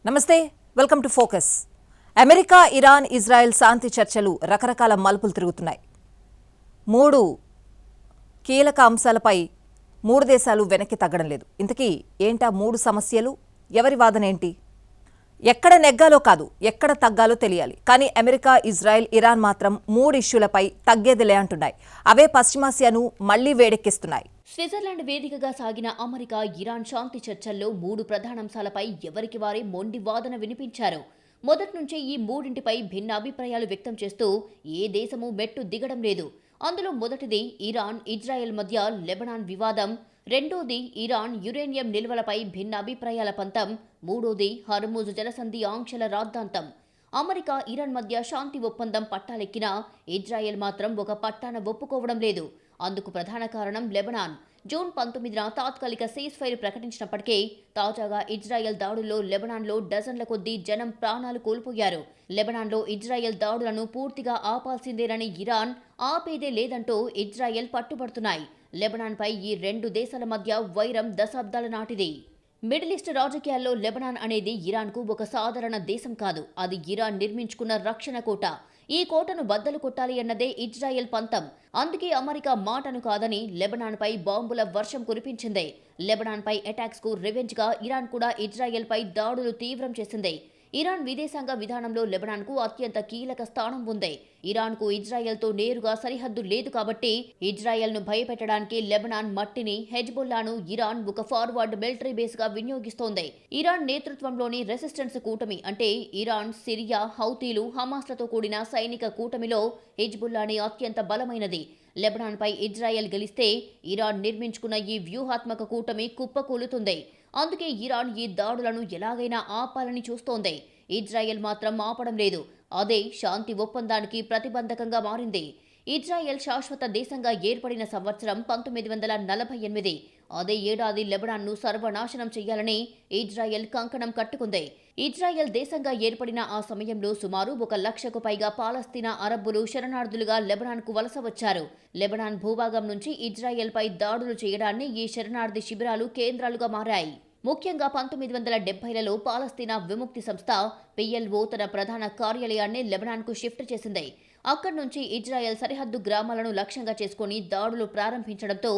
నమస్తే, welcome to focus. America, Iran, Israel శాంతి చర్చలు రకరకాల మలుపులు తిరుగుతున్నాయి. మూడు కీలక అంశాలపై మూడు దేశాలు వెనక్కి తగ్గడం లేదు. ఇంతకీ ఏంటా మూడు సమస్యలు? ఎవరి వాదన ఏంటి? ఎక్కడ నెగ్గాలో కాదు, ఎక్కడ తగ్గాలో తెలియాలి. కానీ అమెరికా, ఇజ్రాయెల్, ఇరాన్ మాత్రం మూడు ఇష్యూలపై తగ్గేదిలే అంటున్నాయి. అవే పశ్చిమాసియాను మళ్లీ వేడెక్కిస్తున్నాయి. స్విట్జర్లాండ్ వేదికగా సాగిన అమెరికా, ఇరాన్ శాంతి చర్చల్లో మూడు ప్రధానాంశాలపై ఎవరికి వారే మొండి వాదన వినిపించారు. మొదటి నుంచే ఈ మూడింటిపై భిన్న అభిప్రాయాలు వ్యక్తం చేస్తూ ఏ దేశమూ మెట్టు దిగడం లేదు. అందులో మొదటిది ఇరాన్, ఇజ్రాయెల్ మధ్య లెబనాన్ వివాదం. రెండోది ఇరాన్ యురేనియం నిల్వలపై భిన్న అభిప్రాయాల పంతం. మూడోది హర్ముజ్ జలసంధి ఆంక్షల రాద్ధాంతం. అమెరికా, ఇరాన్ మధ్య శాంతి ఒప్పందం పట్టాలెక్కినా ఇజ్రాయెల్ మాత్రం ఒక పట్టాన ఒప్పుకోవడం లేదు. అందుకు ప్రధాన కారణం లెబనాన్. జూన్ 19న తాత్కాలిక సీజ్ ఫైర్ ప్రకటించినప్పటికీ తాజాగా ఇజ్రాయెల్ దాడుల్లో లెబనాన్లో డజన్ల కొద్దీ జనం ప్రాణాలు కోల్పోయారు. లెబనాన్లో ఇజ్రాయెల్ దాడులను పూర్తిగా ఆపాల్సిందేనని ఇరాన్, ఆపేదే లేదంటూ ఇజ్రాయెల్ పట్టుబడుతున్నాయి. లెబనాన్పై ఈ రెండు దేశాల మధ్య వైరం దశాబ్దాల నాటిది. మిడిల్ ఈస్ట్ రాజకీయాల్లో లెబనాన్ అనేది ఇరాన్కు ఒక సాధారణ దేశం కాదు. అది ఇరాన్ నిర్మించుకున్న రక్షణ కోట. ఈ కోటను బద్దలు కొట్టాలి అన్నదే ఇజ్రాయెల్ పంతం. అందుకే అమెరికా మాటను కాదని లెబనాన్పై బాంబుల వర్షం కురిపించింది. లెబనాన్పై అటాక్స్కు రివెంజ్గా ఇరాన్ కూడా ఇజ్రాయెల్పై దాడులు తీవ్రం చేసింది. ఇరాన్ విదేశాంగ విధానంలో లెబనాన్కు అత్యంత కీలక స్థానం ఉంది. ఇరాన్కు ఇజ్రాయెల్తో నేరుగా సరిహద్దు లేదు కాబట్టి ఇజ్రాయెల్ను భయపెట్టడానికి లెబనాన్ మట్టిని, హెజ్బొల్లాను ఇరాన్ ఒక ఫార్వర్డ్ మిలిటరీ బేస్గా వినియోగిస్తోంది. ఇరాన్ నేతృత్వంలోని రెసిస్టెన్స్ కూటమి అంటే ఇరాన్, సిరియా, హౌతీలు, హమాస్లతో కూడిన సైనిక కూటమిలో హెజ్బొల్లానే అత్యంత బలమైనది. లెబనాన్పై ఇజ్రాయెల్ గెలిస్తే ఇరాన్ నిర్మించుకున్న ఈ వ్యూహాత్మక కూటమి కుప్పకూలుతుంది. అందుకే ఇరాన్ ఈ దాడులను ఎలాగైనా ఆపాలని చూస్తోంది. ఇజ్రాయెల్ మాత్రం ఆపడం లేదు. అదే శాంతి ఒప్పందానికి ప్రతిబంధకంగా మారింది. ఇజ్రాయెల్ శాశ్వత దేశంగా ఏర్పడిన సంవత్సరం 1948. అదే ఏడాది లెబనాన్ను సర్వనాశనం చేయాలని ఇజ్రాయెల్ కంకణం కట్టుకుంది. ఇజ్రాయెల్ దేశంగా ఏర్పడిన ఆ సమయంలో సుమారు 1 లక్షకు పైగా పాలస్తీనా అరబ్బులు శరణార్థులుగా లెబనాన్కు వలస వచ్చారు. లెబనాన్ భూభాగం నుంచి ఇజ్రాయెల్పై దాడులు చేయడాన్ని ఈ శరణార్థి శిబిరాలు కేంద్రాలుగా మారాయి. ముఖ్యంగా 1970లలో పాలస్తీనా విముక్తి సంస్థ PLO తన ప్రధాన కార్యాలయాన్ని లెబనాన్కు షిఫ్ట్ చేసింది. అక్కడి నుంచి ఇజ్రాయెల్ సరిహద్దు గ్రామాలను లక్ష్యంగా చేసుకుని దాడులు ప్రారంభించడంతో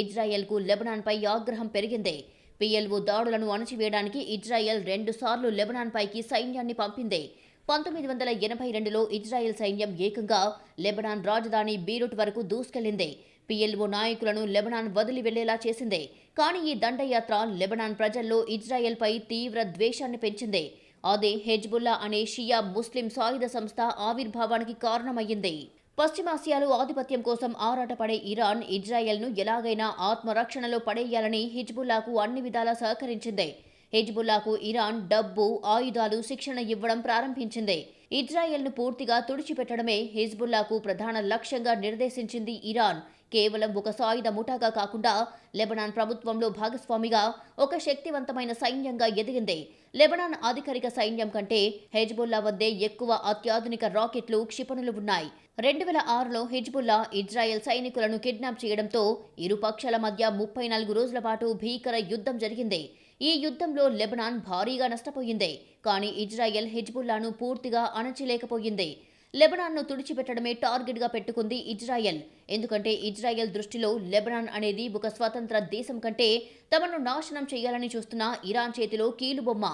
ఇజ్రాయెల్కు లెబనాన్పై ఆగ్రహం పెరిగింది. PLO దాడులను అణచివేయడానికి ఇజ్రాయెల్ 2 సార్లు లెబనాన్పైకి సైన్యాన్ని పంపింది. 1982లో ఇజ్రాయెల్ సైన్యం ఏకంగా లెబనాన్ రాజధాని బీరూట్ వరకు దూసుకెళ్లింది. PLO నాయకులను లెబనాన్ వదిలి వెళ్లేలా చేసింది. కానీ ఈ దండయాత్ర లెబనాన్ ప్రజల్లో ఇజ్రాయెల్పై తీవ్ర ద్వేషాన్ని పెంచింది. అదే హెజ్బుల్లా అనే షియా ముస్లిం సాయుధ సంస్థ ఆవిర్భావానికి కారణమయ్యింది. పశ్చిమాసియాలో ఆధిపత్యం కోసం ఆరాటపడే ఇరాన్ ఇజ్రాయెల్ను ఎలాగైనా ఆత్మరక్షణలో పడేయాలని హిజ్బుల్లాకు అన్ని విధాలా సహకరించింది. హెజ్బుల్లాకు ఇరాన్ డబ్బు, ఆయుధాలు, శిక్షణ ఇవ్వడం ప్రారంభించింది. ఇజ్రాయెల్ను పూర్తిగా తుడిచిపెట్టడమే హిజ్బుల్లాకు ప్రధాన లక్ష్యంగా నిర్దేశించింది ఇరాన్. కేవలం ఒక సాయుధ ముఠాగా కాకుండా లెబనాన్ ప్రభుత్వంలో భాగస్వామిగా ఒక శక్తివంతమైన సైన్యంగా ఎదిగింది. లెబనాన్ అధికారిక సైన్యం కంటే హెజ్బుల్లా వద్దే ఎక్కువ అత్యాధునిక రాకెట్లు, క్షిపణులు ఉన్నాయి. 2006లో హెజ్బుల్లా ఇజ్రాయెల్ సైనికులను కిడ్నాప్ చేయడంతో ఇరు పక్షాల మధ్య 34 రోజుల పాటు భీకర యుద్ధం జరిగింది. ఈ యుద్ధంలో లెబనాన్ భారీగా నష్టపోయింది. కానీ ఇజ్రాయెల్ హెజ్బుల్లాను పూర్తిగా అణచిలేకపోయింది. లెబనాన్ను తుడిచిపెట్టడమే టార్గెట్గా పెట్టుకుంది ఇజ్రాయెల్. ఎందుకంటే ఇజ్రాయెల్ దృష్టిలో లెబనాన్ అనేది ఒక స్వతంత్ర దేశం కంటే తమను నాశనం చేయాలని చూస్తున్న ఇరాన్ చేతిలో కీలుబొమ్మ.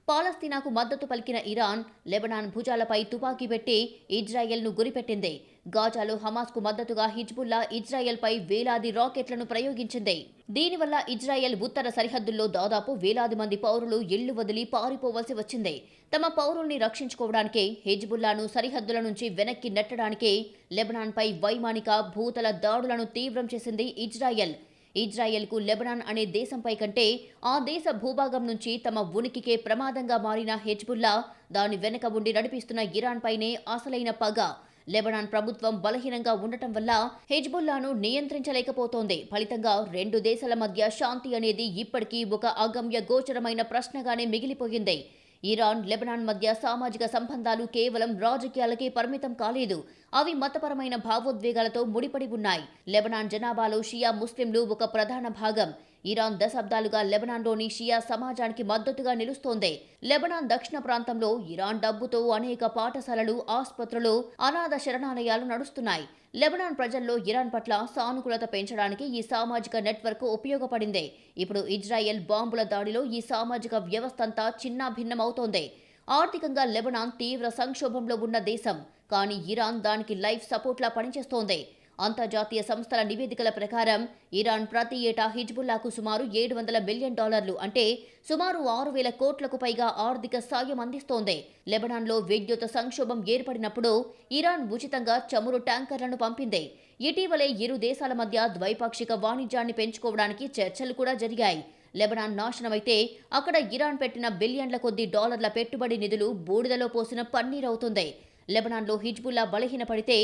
పాలస్తీనాకు మద్దతు పలికిన ఇరాన్ లెబనాన్ భుజాలపై తుపాకీ పెట్టి ఇజ్రాయెల్ను గురిపెట్టింది. గాజాలో హమాస్కు మద్దతుగా హిజ్బుల్లా ఇజ్రాయెల్పై వేలాది రాకెట్లను ప్రయోగించింది. దీనివల్ల ఇజ్రాయెల్ ఉత్తర సరిహద్దుల్లో దాదాపు వేలాది మంది పౌరులు ఇళ్లు వదిలి పారిపోవలసి వచ్చింది. తమ పౌరుల్ని రక్షించుకోవడానికే హెజ్బుల్లాను సరిహద్దుల నుంచి వెనక్కి నెట్టడానికే లెబనాన్పై వైమానిక, భూతల దాడులను తీవ్రం చేసింది ఇజ్రాయెల్. ఇజ్రాయెల్కు లెబనాన్ అనే దేశంపై కంటే ఆ దేశ భూభాగం నుంచి తమ ఉనికికే ప్రమాదంగా మారిన హెజ్బుల్లా దాని వెనక ఉండి నడిపిస్తున్న ఇరాన్పైనే అసలైన పగ. లెబనాన్ ప్రభుత్వం బలహీనంగా ఉండటం వల్ల హెజ్బుల్లాను నియంత్రించలేకపోతోంది. ఫలితంగా రెండు దేశాల మధ్య శాంతి అనేది ఇప్పటికీ ఒక అగమ్య గోచరమైన ప్రశ్నగానే మిగిలిపోయింది. ఇరాన్, లెబనాన్ మధ్య సామాజిక సంబంధాలు కేవలం రాజకీయాలకే పరిమితం కాలేదు. అవి మతపరమైన భావోద్వేగాలతో ముడిపడి ఉన్నాయి. లెబనాన్ జనాభాలో షియా ముస్లింలు ఒక ప్రధాన భాగం. ఇరాన్ దశాబ్దాలుగా లెబనాన్లోని షియా సమాజానికి మద్దతుగా నిలుస్తోంది. లెబనాన్ దక్షిణ ప్రాంతంలో ఇరాన్ డబ్బుతో అనేక పాఠశాలలు, ఆసుపత్రులు, అనాథ శరణాలయాలు నడుస్తున్నాయి. లెబనాన్ ప్రజల్లో ఇరాన్ పట్ల సానుకూలత పెంచడానికి ఈ సామాజిక నెట్వర్క్ ఉపయోగపడింది. ఇప్పుడు ఇజ్రాయెల్ బాంబుల దాడిలో ఈ సామాజిక వ్యవస్థంతా చిన్నాభిన్నమవుతోంది. ఆర్థికంగా లెబనాన్ తీవ్ర సంక్షోభంలో ఉన్న దేశం. కానీ ఇరాన్ దానికి లైఫ్ సపోర్ట్లా పనిచేస్తోంది. అంతర్జాతీయ సంస్థల నివేదికల ప్రకారం ఇరాన్ ప్రతి ఏటా హిజ్బుల్లాకు సుమారు $700 మిలియన్ అంటే సుమారు 6,000 కోట్లకు పైగా ఆర్థిక సాయం అందిస్తోంది. లెబనాన్లో విద్యుత్ సంక్షోభం ఏర్పడినప్పుడు ఇరాన్ ఉచితంగా చమురు ట్యాంకర్లను పంపింది. ఇటీవలే ఇరు దేశాల మధ్య ద్వైపాక్షిక వాణిజ్యాన్ని పెంచుకోవడానికి చర్చలు కూడా జరిగాయి. లెబనాన్ నాశనమైతే అక్కడ ఇరాన్ పెట్టిన బిలియన్ల కొద్దీ డాలర్ల పెట్టుబడి నిధులు బూడిదలో పోసిన పన్నీరవుతుంది. లెబనాన్లో హిజ్బుల్లా బలహీనపడితే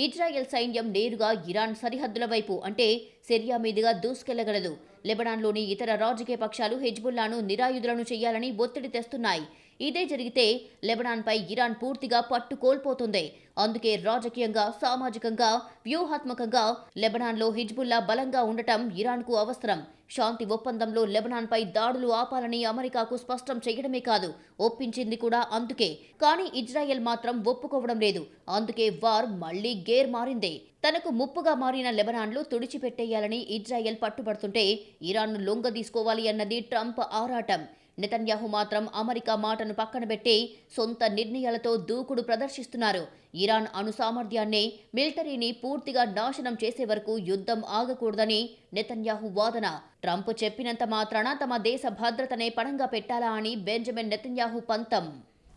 ఇజ్రాయెల్ సైన్యం నేరుగా ఇరాన్ సరిహద్దుల వైపు అంటే సిరియా మీదుగా దూసుకెళ్లగలదు. లెబనాన్లోని ఇతర రాజకీయ పక్షాలు హిజ్బుల్లాను నిరాయుధులను చేయాలని ఒత్తిడి తెస్తున్నాయి. ఇదే జరిగితే లెబనాన్పై ఇరాన్ పూర్తిగా పట్టు కోల్పోతుంది. అందుకే రాజకీయంగా, సామాజికంగా, వ్యూహాత్మకంగా లెబనాన్లో హిజ్బుల్లా బలంగా ఉండటం ఇరాన్కు అవసరం. శాంతి ఒప్పందంలో లెబనాన్పై దాడులు ఆపాలని అమెరికాకు స్పష్టం చేయడమే కాదు, ఒప్పించింది కూడా అందుకే. కానీ ఇజ్రాయెల్ మాత్రం ఒప్పుకోవడం లేదు. అందుకే వార్ మళ్లీ గేర్ మారింది. తనకు ముప్పుగా మారిన లెబనాన్లు తుడిచిపెట్టేయాలని ఇజ్రాయెల్ పట్టుబడుతుంటే ఇరాన్ను లొంగదీసుకోవాలి అన్నది ట్రంప్ ఆరాటం. నెతన్యాహు మాత్రం అమెరికా మాటను పక్కనబెట్టి సొంత నిర్ణయాలతో దూకుడు ప్రదర్శిస్తున్నారు. ఇరాన్ అణు సామర్థ్యాన్ని, మిలిటరీని పూర్తిగా నాశనం చేసే వరకు యుద్ధం ఆగకూడదని నెతన్యాహు వాదన. ట్రంప్ చెప్పినంత మాత్రాన తమ దేశ భద్రతనే పణంగా పెట్టాలా అని బెంజమిన్ నెతన్యాహు పంతం.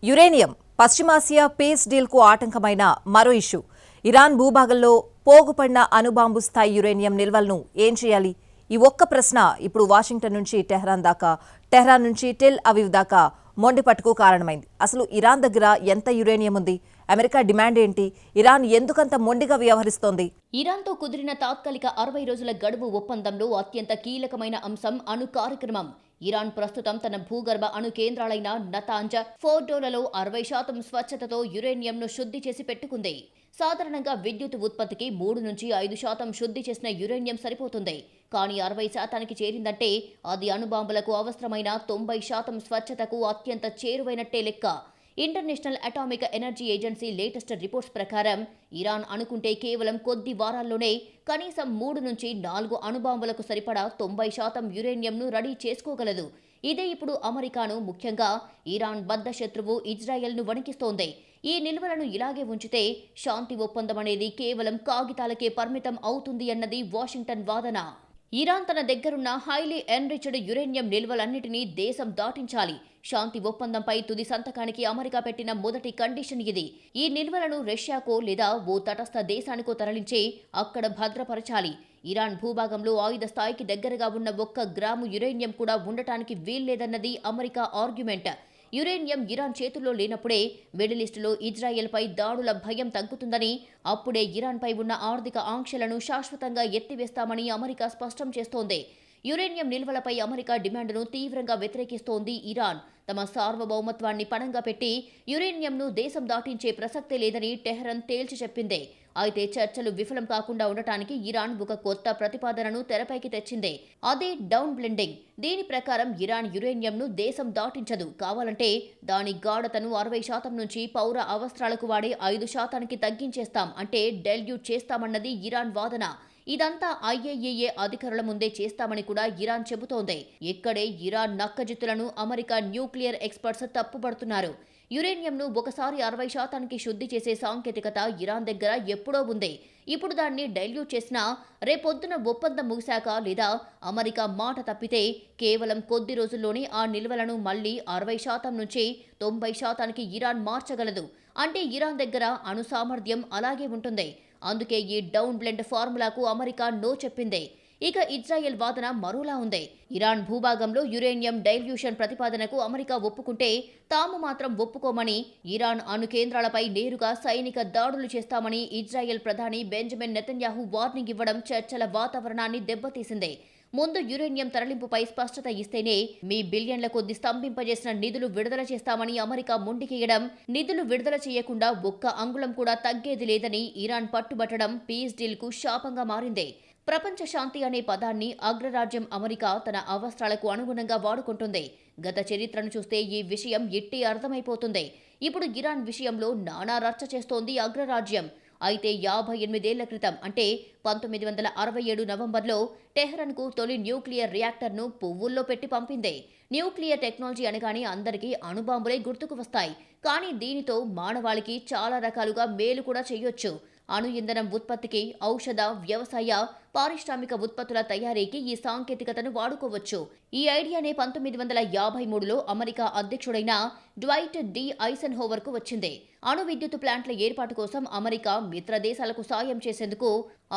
యురేనియం పశ్చిమాసియా పీస్ డీల్కు ఆటంకమైన మరో ఇష్యూ. ఇరాన్ భూభాగంలో పోగుపడిన అణుబాంబు స్థాయి యురేనియం నిల్వలను ఏం చేయాలి? ఈ ఒక్క ప్రశ్న ఇప్పుడు వాషింగ్టన్ నుంచి టెహ్రాన్ దాకా, టెహ్రాన్ నుంచి టెల్ అవీవ్ దాకా మొండిపట్టుకు కారణమైంది. అసలు ఇరాన్ దగ్గర ఎంత యురేనియం ఉంది? అమెరికా డిమాండ్ ఏంటి? ఇరాన్ ఎందుకంత మొండిగా వ్యవహరిస్తోంది? ఇరాన్తో కుదిరిన తాత్కాలిక 60 రోజుల గడువు ఒప్పందంలో అత్యంత కీలకమైన అంశం అణు కార్యక్రమం. ఇరాన్ ప్రస్తుతం తన భూగర్భ అణు కేంద్రాలైన నతాంజ్, ఫోర్డోలలో 60% స్వచ్ఛతతో యురేనియంను శుద్ధి చేసి పెట్టుకుంది. సాధారణంగా విద్యుత్ ఉత్పత్తికి 3 నుంచి 5% శుద్ధి చేసిన యురేనియం సరిపోతుంది. కానీ 60% చేరిందంటే అది అణుబాంబులకు అవసరమైన 90% స్వచ్ఛతకు అత్యంత చేరువైనట్టే లెక్క. International atomic energy agency latest reports ప్రకారం ఇరాన్ అనుకుంటే కేవలం కొద్ది వారాల్లోనే కనీసం 3 నుంచి 4 అణుబాంబులకు సరిపడా 90% యురేనియంను రెడీ చేసుకోగలదు. ఇదే ఇప్పుడు అమెరికాను, ముఖ్యంగా ఇరాన్ బద్ధ శత్రువు ఇజ్రాయెల్ను వణికిస్తోంది. ఈ నిల్వలను ఇలాగే ఉంచితే శాంతి ఒప్పందం అనేది కేవలం కాగితాలకే పరిమితం అవుతుంది అన్నది వాషింగ్టన్ వాదన. ఇరాన్ తన దగ్గరున్న హైలీ ఎన్రిచ్డ్ యురేనియం నిల్వలన్నిటినీ దేశం దాటించాలి. శాంతి ఒప్పందంపై తుది సంతకానికి అమెరికా పెట్టిన మొదటి కండిషన్ ఇది. ఈ నిల్వలను రష్యాకో లేదా ఓ తటస్థ దేశానికో తరలించి అక్కడ భద్రపరచాలి. ఇరాన్ భూభాగంలో ఆయుధ స్థాయికి దగ్గరగా ఉన్న 1 గ్రాము యురేనియం కూడా ఉండటానికి వీల్లేదన్నది అమెరికా ఆర్గ్యుమెంట్. యురేనియం ఇరాన్ చేతుల్లో లేనప్పుడే మిడిల్ ఈస్టులో ఇజ్రాయెల్పై దాడుల భయం తగ్గుతుందని, అప్పుడే ఇరాన్పై ఉన్న ఆర్థిక ఆంక్షలను శాశ్వతంగా ఎత్తివేస్తామని అమెరికా స్పష్టం చేస్తోంది. యురేనియం నిల్వలపై అమెరికా డిమాండ్ను తీవ్రంగా వ్యతిరేకిస్తోంది ఇరాన్. తమ సార్వభౌమత్వాన్ని పణంగా పెట్టి యురేనియంను దేశం దాటించే ప్రసక్తే లేదని టెహ్రాన్ తేల్చి చెప్పింది. అయితే చర్చలు విఫలం కాకుండా ఉండటానికి ఇరాన్ ఒక కొత్త ప్రతిపాదనను తెరపైకి తెచ్చింది. అదే డౌన్ బ్లెండింగ్. దీని ప్రకారం ఇరాన్ యురేనియంను దేశం దాటించదు. కావాలంటే దాని గాఢతను 60% నుంచి పౌర అవసరాలకు వాడే 5%కి తగ్గించేస్తాం, అంటే డైల్యూట్ చేస్తామన్నది ఇరాన్ వాదన. ఇదంతా IAEA అధికారుల ముందే చేస్తామని కూడా ఇరాన్ చెబుతోంది. ఇక్కడే ఇరాన్ నక్కజిత్తులను అమెరికా న్యూక్లియర్ ఎక్స్పర్ట్స్ తప్పుపడుతున్నారు. యురేనియంను ఒకసారి 60%కి శుద్ధి చేసే సాంకేతికత ఇరాన్ దగ్గర ఎప్పుడో ఉంది. ఇప్పుడు దాన్ని డైల్యూట్ చేసినా రేపొద్దున ఒప్పందం ముగిశాక లేదా అమెరికా మాట తప్పితే కేవలం కొద్ది రోజుల్లోనే ఆ నిల్వలను మళ్లీ 60% నుంచి 90%కి ఇరాన్ మార్చగలదు. అంటే ఇరాన్ దగ్గర అణు సామర్థ్యం అలాగే ఉంటుంది. అందుకే ఈ డౌన్ బ్లెండ్ ఫార్ములాకు అమెరికా నో చెప్పింది. ఇక ఇజ్రాయెల్ వాదన మరోలా ఉంది. ఇరాన్ భూభాగంలో యురేనియం డైల్యూషన్ ప్రతిపాదనకు అమెరికా ఒప్పుకుంటే తాము మాత్రం ఒప్పుకోమని, ఇరాన్ అణు కేంద్రాలపై నేరుగా సైనిక దాడులు చేస్తామని ఇజ్రాయెల్ ప్రధాని బెంజమిన్ నెతన్యాహు వార్నింగ్ ఇవ్వడం చర్చల వాతావరణాన్ని దెబ్బతీసింది. ముందు యురేనియం తరలింపుపై స్పష్టత ఇస్తేనే మీ బిలియన్ల కొద్ది స్తంభింపజేసిన నిధులు విడుదల చేస్తామని అమెరికా ముండికేయడం, నిధులు విడుదల చేయకుండా 1 అంగుళం కూడా తగ్గేది లేదని ఇరాన్ పట్టుబట్టడం పీస్ డీల్కు శాపంగా మారింది. ప్రపంచ శాంతి అనే పదాన్ని అగ్రరాజ్యం అమెరికా తన అవసరాలకు అనుగుణంగా వాడుకుంటుంది. గత చరిత్రను చూస్తే ఈ విషయం ఇట్టే అర్థమైపోతుంది. ఇప్పుడు ఇరాన్ విషయంలో నానా రచ్చ చేస్తోంది అగ్రరాజ్యం. అయితే 58 ఏళ్ల క్రితం అంటే 1967 నవంబర్లో టెహ్రాన్కు తొలి న్యూక్లియర్ రియాక్టర్ను పువ్వుల్లో పెట్టి పంపింది. న్యూక్లియర్ టెక్నాలజీ అనగానే అందరికీ అణుబాంబులే గుర్తుకు వస్తాయి. కానీ దీనితో మానవాళికి చాలా రకాలుగా మేలు కూడా చేయొచ్చు. అణు ఇంధనం ఉత్పత్తికి, ఔషధ, వ్యవసాయ, పారిశ్రామిక ఉత్పత్తుల తయారీకి ఈ సాంకేతికతను వాడుకోవచ్చు. ఈ ఐడియానే 1953లో అమెరికా అధ్యక్షుడైన డ్వైట్ డి ఐసెన్హోవర్కు వచ్చింది. అణు విద్యుత్ ప్లాంట్ల ఏర్పాటు కోసం అమెరికా మిత్ర దేశాలకు సాయం చేసేందుకు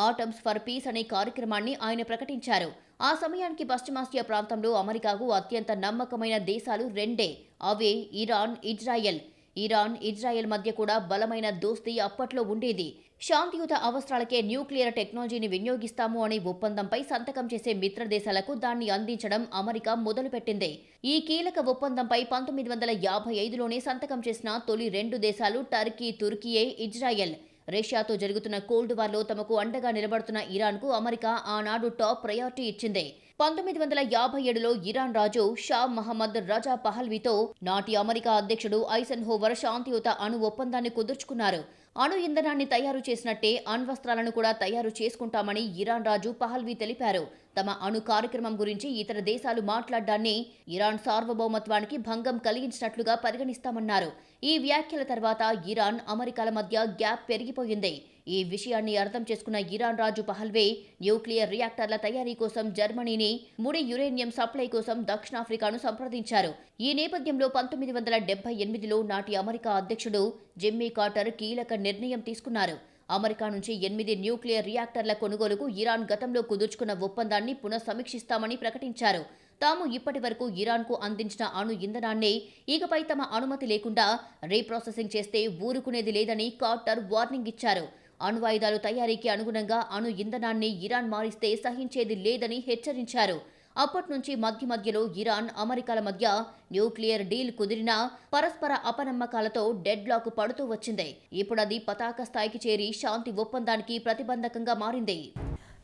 ఆటమ్స్ ఫర్ పీస్ అనే కార్యక్రమాన్ని ఆయన ప్రకటించారు. ఆ సమయానికి పశ్చిమాసియా ప్రాంతంలో అమెరికాకు అత్యంత నమ్మకమైన దేశాలు రెండే. అవే ఇరాన్, ఇజ్రాయెల్. ఇరాన్, ఇజ్రాయెల్ మధ్య కూడా బలమైన దోస్తీ అప్పట్లో ఉండేది. శాంతియుత అవసరాలకే న్యూక్లియర్ టెక్నాలజీని వినియోగిస్తాము అనే ఒప్పందంపై సంతకం చేసే మిత్ర దేశాలకు దాన్ని అందించడం అమెరికా మొదలుపెట్టింది. ఈ కీలక ఒప్పందంపై 1955లోనే సంతకం చేసిన తొలి 2 దేశాలు టర్కీ, తుర్కియే, ఇజ్రాయెల్. రష్యాతో జరుగుతున్న కోల్డ్ వార్లో తమకు అండగా నిలబడుతున్న ఇరాన్కు అమెరికా ఆనాడు టాప్ ప్రయారిటీ ఇచ్చింది. 1957లో ఇరాన్ రాజు షా మహమ్మద్ రజా పహల్వీతో నాటి అమెరికా అధ్యక్షుడు ఐసెన్హోవర్ శాంతియుత అణు ఒప్పందాన్ని కుదుర్చుకున్నారు. అణు ఇంధనాన్ని తయారు చేసినట్టే అణ్వస్త్రాలను కూడా తయారు చేసుకుంటామని ఇరాన్ రాజు పహల్వీ తెలిపారు. తమ అణు కార్యక్రమం గురించి ఇతర దేశాలు మాట్లాడ్డాన్ని ఇరాన్ సార్వభౌమత్వానికి భంగం కలిగించినట్లుగా పరిగణిస్తామన్నారు. ఈ వ్యాఖ్యల తర్వాత ఇరాన్, అమెరికాల మధ్య గ్యాప్ పెరిగిపోయింది. ఈ విషయాన్ని అర్థం చేసుకున్న ఇరాన్ రాజు పహల్వే న్యూక్లియర్ రియాక్టర్ల తయారీ కోసం జర్మనీని, ముడి యురేనియం సప్లై కోసం దక్షిణాఫ్రికాను సంప్రదించారు. ఈ నేపథ్యంలో 1978లో నాటి అమెరికా అధ్యక్షుడు జిమ్మీ కార్టర్ కీలక నిర్ణయం తీసుకున్నారు. అమెరికా నుంచి 8 న్యూక్లియర్ రియాక్టర్ల కొనుగోలుకు ఇరాన్ గతంలో కుదుర్చుకున్న ఒప్పందాన్ని పునఃసమీక్షిస్తామని ప్రకటించారు. తాము ఇప్పటి వరకు ఇరాన్కు అందించిన అణు ఇంధనాన్నే ఇకపై తమ అనుమతి లేకుండా రీప్రాసెసింగ్ చేస్తే ఊరుకునేది లేదని కార్టర్ వార్నింగ్ ఇచ్చారు. అణ్వాయుధాలు తయారీకి అనుగుణంగా అణు ఇంధనాన్ని ఇరాన్ మారిస్తే సహించేది లేదని హెచ్చరించారు. అప్పట్నుంచి మధ్యలో ఇరాన్, అమెరికాల మధ్య న్యూక్లియర్ డీల్ కుదిరినా పరస్పర అపనమ్మకాలతో డెడ్ లాక్ పడుతూ వచ్చింది. ఇప్పుడది పతాక స్థాయికి చేరి శాంతి ఒప్పందానికి ప్రతిబంధకంగా మారింది.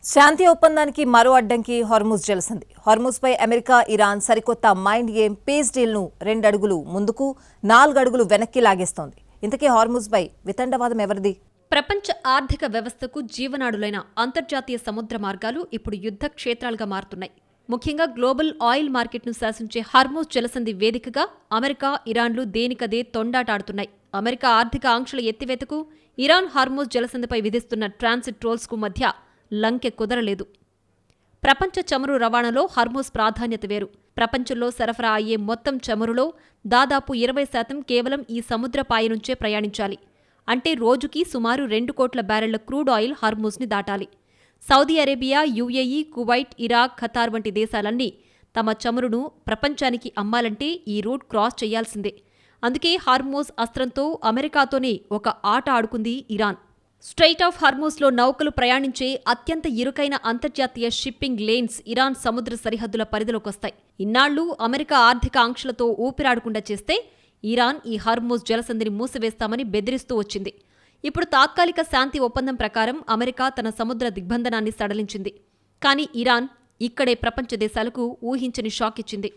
శాంతి ఒప్పందానికి మరో అడ్డంకి హార్ముజ్ జలసంధి. హార్ముజ్పై అమెరికా, ఇరాన్ సరికొత్త మైండ్ గేమ్ పీస్ డీల్ను 2 అడుగులు ముందుకు, 4 అడుగులు వెనక్కి లాగేస్తోంది. ఇంతకీ హార్ముజ్పై వితండవాదం ఎవరిది? ప్రపంచ ఆర్థిక వ్యవస్థకు జీవనాడులైన అంతర్జాతీయ సముద్ర మార్గాలు ఇప్పుడు యుద్ధ క్షేత్రాలుగా మారుతున్నాయి. ముఖ్యంగా గ్లోబల్ ఆయిల్ మార్కెట్ను శాసించే హార్ముజ్ జలసంధి వేదికగా అమెరికా, ఇరాన్లు దేనికదే తొండాటాడుతున్నాయి. అమెరికా ఆర్థిక ఆంక్షల ఎత్తివేతకు ఇరాన్ హార్ముజ్ జలసంధిపై విధిస్తున్న ట్రాన్సిట్ ట్రోల్స్కు మధ్య లంకె కుదరలేదు. ప్రపంచ చమురు రవాణాలో హార్ముజ్ ప్రాధాన్యత వేరు. ప్రపంచంలో సరఫరా అయ్యే మొత్తం చమురులో దాదాపు 20% కేవలం ఈ సముద్రపాయ నుంచే ప్రయాణించాలి. అంటే రోజుకి సుమారు 2 కోట్ల బ్యారెళ్ల క్రూడ్ ఆయిల్ హార్ముజ్ని దాటాలి. Saudi Arabia, UAE, Kuwait, Iraq, Qatar వంటి దేశాలన్నీ తమ చమురును ప్రపంచానికి అమ్మాలంటే ఈ రూట్ క్రాస్ చేయాల్సిందే. అందుకే హార్ముజ్ అస్త్రంతో అమెరికాతోనే ఒక ఆట ఆడుకుంది ఇరాన్. స్ట్రెయిట్ ఆఫ్ హార్ముజ్లో నౌకలు ప్రయాణించే అత్యంత ఇరుకైన అంతర్జాతీయ షిప్పింగ్ లేన్స్ ఇరాన్ సముద్ర సరిహద్దుల పరిధిలోకొస్తాయి. ఇన్నాళ్లు అమెరికా ఆర్థిక ఆంక్షలతో ఊపిరాడకుండా చేస్తే ఇరాన్ ఈ హార్ముజ్ జలసంధిని మూసివేస్తామని బెదిరిస్తూ వచ్చింది. ఇప్పుడు తాత్కాలిక శాంతి ఒప్పందం ప్రకారం అమెరికా తన సముద్ర దిగ్బంధనాన్ని సడలించింది. కానీ ఇరాన్ ఇక్కడే ప్రపంచ దేశాలకు ఊహించని షాక్ ఇచ్చింది.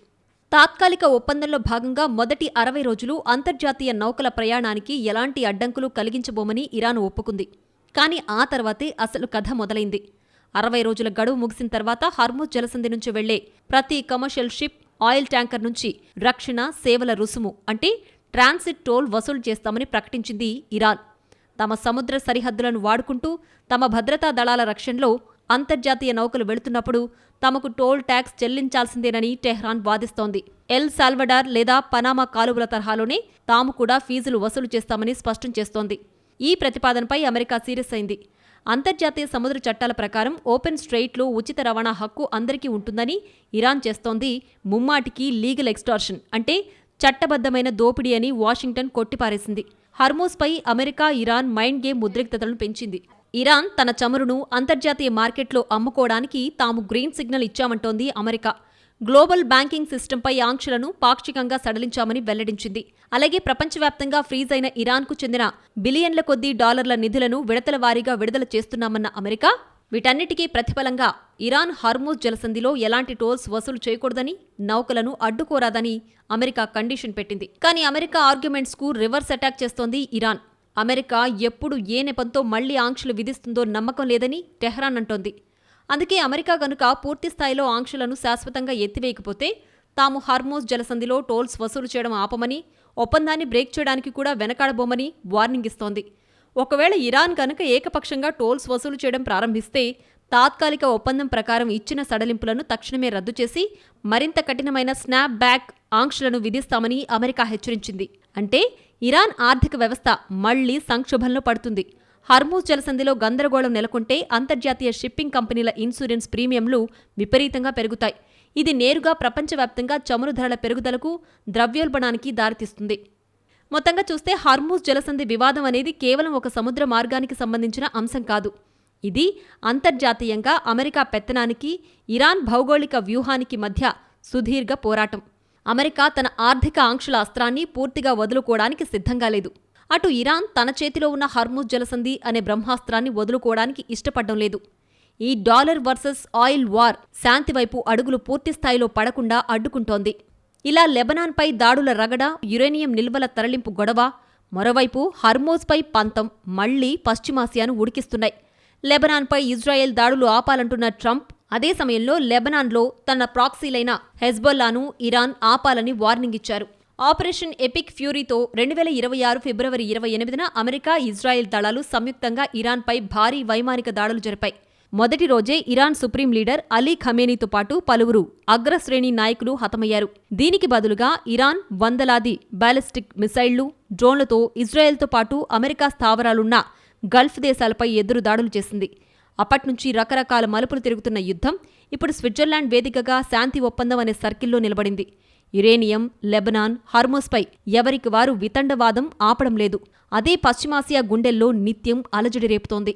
తాత్కాలిక ఒప్పందంలో భాగంగా మొదటి 60 రోజులు అంతర్జాతీయ నౌకల ప్రయాణానికి ఎలాంటి అడ్డంకులు కలిగించబోమని ఇరాన్ ఒప్పుకుంది. కానీ ఆ తర్వాతే అసలు కథ మొదలైంది. 60 రోజుల గడువు ముగిసిన తర్వాత హార్ముజ్ జలసంధి నుంచి వెళ్లే ప్రతి కమర్షియల్ షిప్, ఆయిల్ ట్యాంకర్ నుంచి రక్షణ, సేవల రుసుము అంటే ట్రాన్సిట్ టోల్ వసూలు చేస్తామని ప్రకటించింది ఇరాన్. తమ సముద్ర సరిహద్దులను వాడుకుంటూ తమ భద్రతా దళాల రక్షణలో అంతర్జాతీయ నౌకలు వెళుతున్నప్పుడు తమకు టోల్ ట్యాక్స్ చెల్లించాల్సిందేనని టెహ్రాన్ వాదిస్తోంది. ఎల్ సాల్వడార్ లేదా పనామా కాలువల తరహాలోనే తాము కూడా ఫీజులు వసూలు చేస్తామని స్పష్టం చేస్తోంది. ఈ ప్రతిపాదనపై అమెరికా సీరియస్ అయింది. అంతర్జాతీయ సముద్ర చట్టాల ప్రకారం ఓపెన్ స్ట్రెయిట్లో ఉచిత రవాణా హక్కు అందరికీ ఉంటుందని ఇరాన్ చేస్తోంది ముమ్మాటికి లీగల్ ఎక్స్టార్షన్ అంటే చట్టబద్ధమైన దోపిడీ అని వాషింగ్టన్ కొట్టిపారేసింది. హార్ముజ్పై అమెరికా, ఇరాన్ మైండ్ గేమ్ ఉద్రిక్తతలను పెంచింది. ఇరాన్ తన చమురును అంతర్జాతీయ మార్కెట్లో అమ్ముకోవడానికి తాము గ్రీన్ సిగ్నల్ ఇచ్చామంటోంది అమెరికా. గ్లోబల్ బ్యాంకింగ్ సిస్టంపై ఆంక్షలను పాక్షికంగా సడలించామని వెల్లడించింది. అలాగే ప్రపంచవ్యాప్తంగా ఫ్రీజ్ అయిన ఇరాన్కు చెందిన బిలియన్ల కొద్దీ డాలర్ల నిధులను విడతల వారీగా విడుదల చేస్తున్నామన్న అమెరికా వీటన్నిటికీ ప్రతిఫలంగా ఇరాన్ హార్మూజ్ జలసంధిలో ఎలాంటి టోల్స్ వసూలు చేయకూడదని, నౌకలను అడ్డుకోరాదని అమెరికా కండిషన్ పెట్టింది. కానీ అమెరికా ఆర్గ్యుమెంట్స్కు రివర్స్ అటాక్ చేస్తోంది ఇరాన్. అమెరికా ఎప్పుడు ఏ నెపంతో మళ్లీ ఆంక్షలు విధిస్తుందో నమ్మకం లేదని టెహ్రాన్ అంటోంది. అందుకే అమెరికా గనుక పూర్తిస్థాయిలో ఆంక్షలను శాశ్వతంగా ఎత్తివేయకపోతే తాము హార్మూజ్ జలసంధిలో టోల్స్ వసూలు చేయడం ఆపమని, ఒప్పందాన్ని బ్రేక్ చేయడానికి కూడా వెనకాడబోమని వార్నింగ్ ఇస్తోంది. ఒకవేళ ఇరాన్ కనుక ఏకపక్షంగా టోల్స్ వసూలు చేయడం ప్రారంభిస్తే తాత్కాలిక ఒప్పందం ప్రకారం ఇచ్చిన సడలింపులను తక్షణమే రద్దు చేసి మరింత కఠినమైన స్నాప్ బ్యాక్ ఆంక్షలను విధిస్తామని అమెరికా హెచ్చరించింది. అంటే ఇరాన్ ఆర్థిక వ్యవస్థ మళ్లీ సంక్షోభంలో పడుతుంది. హార్మూజ్ జలసంధిలో గందరగోళం నెలకొంటే అంతర్జాతీయ షిప్పింగ్ కంపెనీల ఇన్సూరెన్స్ ప్రీమియంలు విపరీతంగా పెరుగుతాయి. ఇది నేరుగా ప్రపంచవ్యాప్తంగా చమురు ధరల పెరుగుదలకు, ద్రవ్యోల్బణానికి దారితీస్తుంది. మొత్తంగా చూస్తే హార్మూజ్ జలసంధి వివాదం అనేది కేవలం ఒక సముద్ర మార్గానికి సంబంధించిన అంశం కాదు. ఇది అంతర్జాతీయంగా అమెరికా పెత్తనానికి, ఇరాన్ భౌగోళిక వ్యూహానికి మధ్య సుదీర్ఘ పోరాటం. అమెరికా తన ఆర్థిక ఆంక్షల అస్త్రాన్ని పూర్తిగా వదులుకోవడానికి సిద్ధంగా లేదు. అటు ఇరాన్ తన చేతిలో ఉన్న హార్మూజ్ జలసంధి అనే బ్రహ్మాస్త్రాన్ని వదులుకోవడానికి ఇష్టపడడం లేదు. ఈ డాలర్ వర్సెస్ ఆయిల్ వార్ శాంతి వైపు అడుగులు పూర్తిస్థాయిలో పడకుండా అడ్డుకుంటోంది. ఇలా లెబనాన్పై దాడుల రగడ, యురేనియం నిల్వల తరలింపు గొడవ, మరోవైపు హార్మూజ్పై పంతం మళ్లీ పశ్చిమాసియాను ఉడికిస్తున్నాయి. లెబనాన్పై ఇజ్రాయెల్ దాడులు ఆపాలంటున్న ట్రంప్ అదే సమయంలో లెబనాన్లో తన ప్రాక్సీలైన హెజ్బొల్లాను ఇరాన్ ఆపాలని వార్నింగ్ ఇచ్చారు. ఆపరేషన్ ఎపిక్ ఫ్యూరీతో 2026 ఫిబ్రవరి 28న అమెరికా, ఇజ్రాయెల్ దళాలు సంయుక్తంగా ఇరాన్పై భారీ వైమానిక దాడులు జరిపాయి. మొదటి రోజే ఇరాన్ సుప్రీం లీడర్ అలీ ఖమేనీతో పాటు పలువురు అగ్రశ్రేణి నాయకులు హతమయ్యారు. దీనికి బదులుగా ఇరాన్ వందలాది బాలిస్టిక్ మిసైళ్లు, డ్రోన్లతో ఇజ్రాయెల్తో పాటు అమెరికా స్థావరాలున్న గల్ఫ్ దేశాలపై ఎదురు దాడులు చేసింది. అప్పట్నుంచి రకరకాల మలుపులు తిరుగుతున్న యుద్ధం ఇప్పుడు స్విట్జర్లాండ్ వేదికగా శాంతి ఒప్పందం అనే సర్కిల్లో నిలబడింది. యురేనియం, లెబనాన్, హార్మూజ్పై ఎవరికి వారు వితండవాదం ఆపడం లేదు. అదే పశ్చిమాసియా గుండెల్లో నిత్యం అలజడి రేపుతోంది.